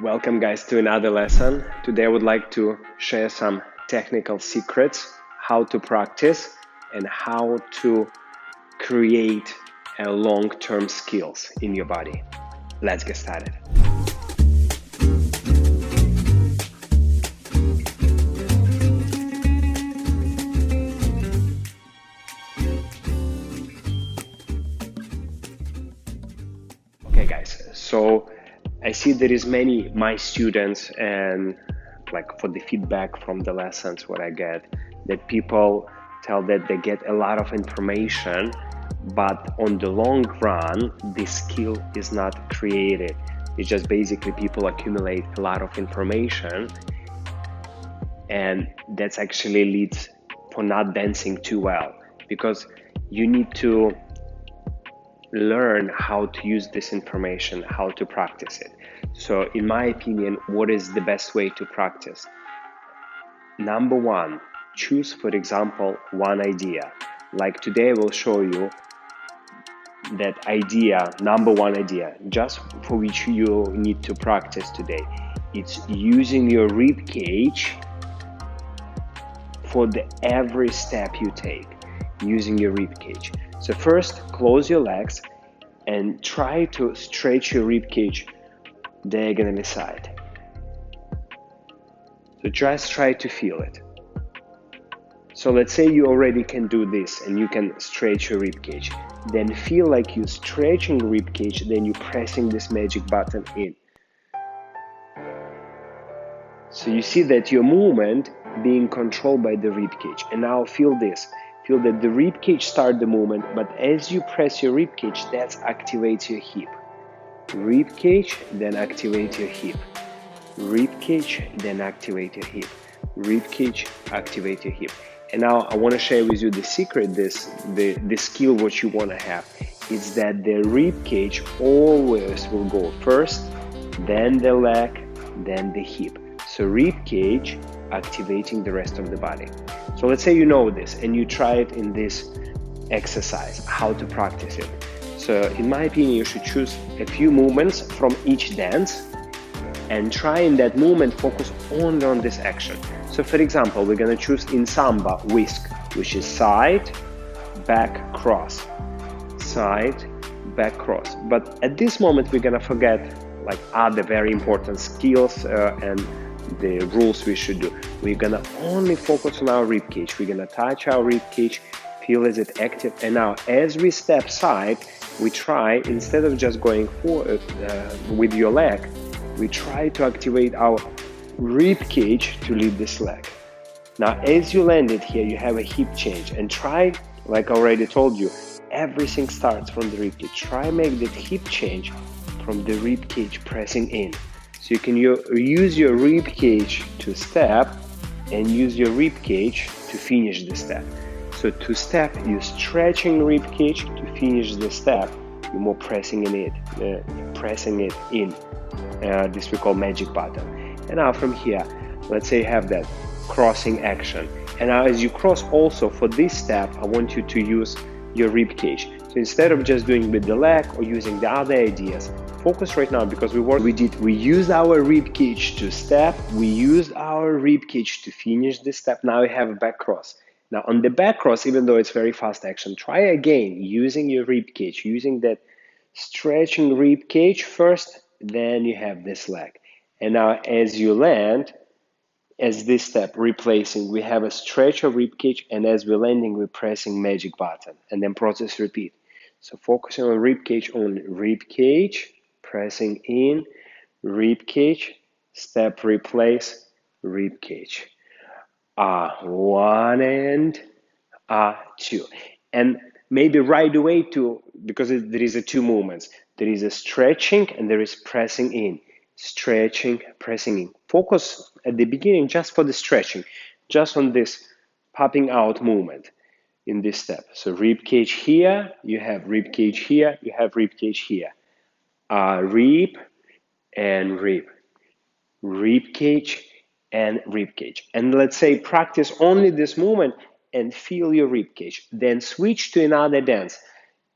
Welcome guys to another lesson. Today I would like to share some technical secrets, how to practice and how to create a long-term skills in your body. Let's get started. Okay guys, so I see there is many my students and like for the feedback from the lessons what I get, that people tell that they get a lot of information, but on the long run this skill is not created. It's just basically people accumulate a lot of information, and that's actually leads for not dancing too well, because you need to learn how to use this information, how to practice it. So in my opinion, what is the best way to practice? Number one, choose, for example, one idea. Like today I will show you that idea, number one idea, just for which you need to practice today. It's using your rib cage for every step you take, using your rib cage. So first, close your legs and try to stretch your rib cage diagonally side. So just try to feel it. So let's say you already can do this and you can stretch your rib cage. Then feel like you're stretching rib cage, then you're pressing this magic button in. So you see that your movement being controlled by the rib cage. And now feel this. Feel that the rib cage start the movement, but as you press your rib cage, that activates your hip. Rib cage, then activate your hip. Rib cage, then activate your hip. Rib cage, activate your hip. And now I want to share with you the secret, the skill what you want to have is that the rib cage always will go first, then the leg, then the hip. So rib cage activating the rest of the body. So let's say you know this and you try it in this exercise, how to practice it. So in my opinion, you should choose a few movements from each dance and try in that movement focus only on this action. So for example, we're gonna choose in samba whisk, which is side, back, cross, side, back, cross. But at this moment, we're gonna forget like other very important skills and the rules we should do. We're gonna only focus on our rib cage. We're gonna touch our rib cage, feel is it active. And now as we step side, we try, instead of just going forward with your leg, we try to activate our rib cage to lead this leg. Now, as you landed here, you have a hip change, and try, like I already told you, everything starts from the rib cage. Try make that hip change from the rib cage pressing in. So you can use your rib cage to step and use your rib cage to finish the step. So to step, you're stretching rib cage. To finish the step, you're more pressing in in. This we call magic button. And now from here, let's say you have that crossing action. And now as you cross also for this step, I want you to use your rib cage. So instead of just doing with the leg or using the other ideas, focus right now, because we used our rib cage to step, we used our rib cage to finish this step. Now we have a back cross. Now on the back cross, even though it's very fast action, try again using your rib cage, using that stretching rib cage first, then you have this leg. And now as you land, as this step replacing, we have a stretch of rib cage, and as we're landing, we're pressing magic button, and then process repeat. So focusing on rib cage only, rib cage, pressing in, rib cage, step replace, rib cage. One and two. And maybe right away too, because there is a two movements. There is a stretching and there is pressing in. Stretching, pressing in. Focus at the beginning just for the stretching, just on this popping out movement in this step. So rib cage here, you have rib cage here, you have rib cage here. Rib and rib. Rib cage and rib cage. And let's say practice only this movement and feel your rib cage. Then switch to another dance.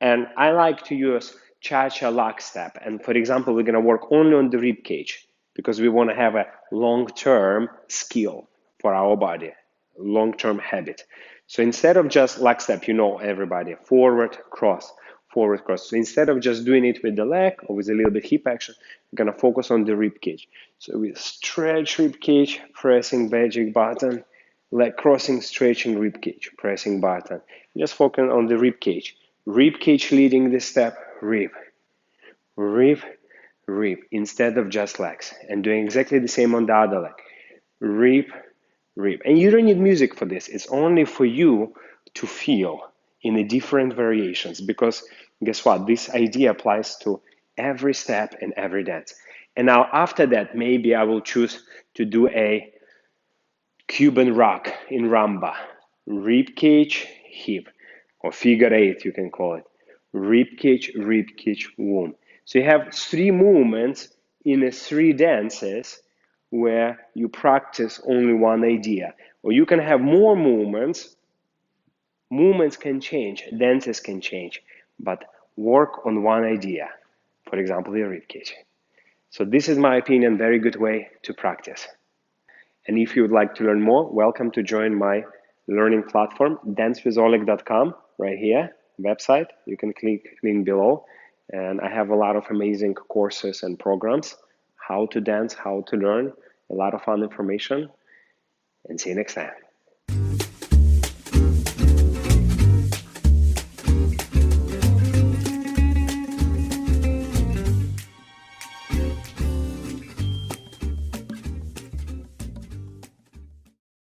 And I like to use cha-cha lock step. And for example, we're gonna work only on the rib cage, because we want to have a long-term skill for our body, long-term habit. So instead of just lockstep, you know, everybody, forward, cross, forward, cross. So instead of just doing it with the leg or with a little bit hip action, we're going to focus on the rib cage. So we stretch rib cage, pressing magic button, leg crossing, stretching rib cage, pressing button. Just focus on the rib cage. Rib cage leading the step, rib, rib, rib, instead of just legs. And doing exactly the same on the other leg. Rib, rib. And you don't need music for this. It's only for you to feel in the different variations, because guess what? This idea applies to every step and every dance. And now after that, maybe I will choose to do a Cuban rock in rumba. Rib cage, hip, or figure eight, you can call it. Rib cage, womb. So you have three movements in a three dances where you practice only one idea. Or you can have more movements. Movements can change, dances can change, but work on one idea. For example, the rib cage. So this is my opinion, very good way to practice. And if you would like to learn more, welcome to join my learning platform, dancewitholeg.com, right here, website. You can click link below. And I have a lot of amazing courses and programs, how to dance, how to learn, a lot of fun information. And see you next time.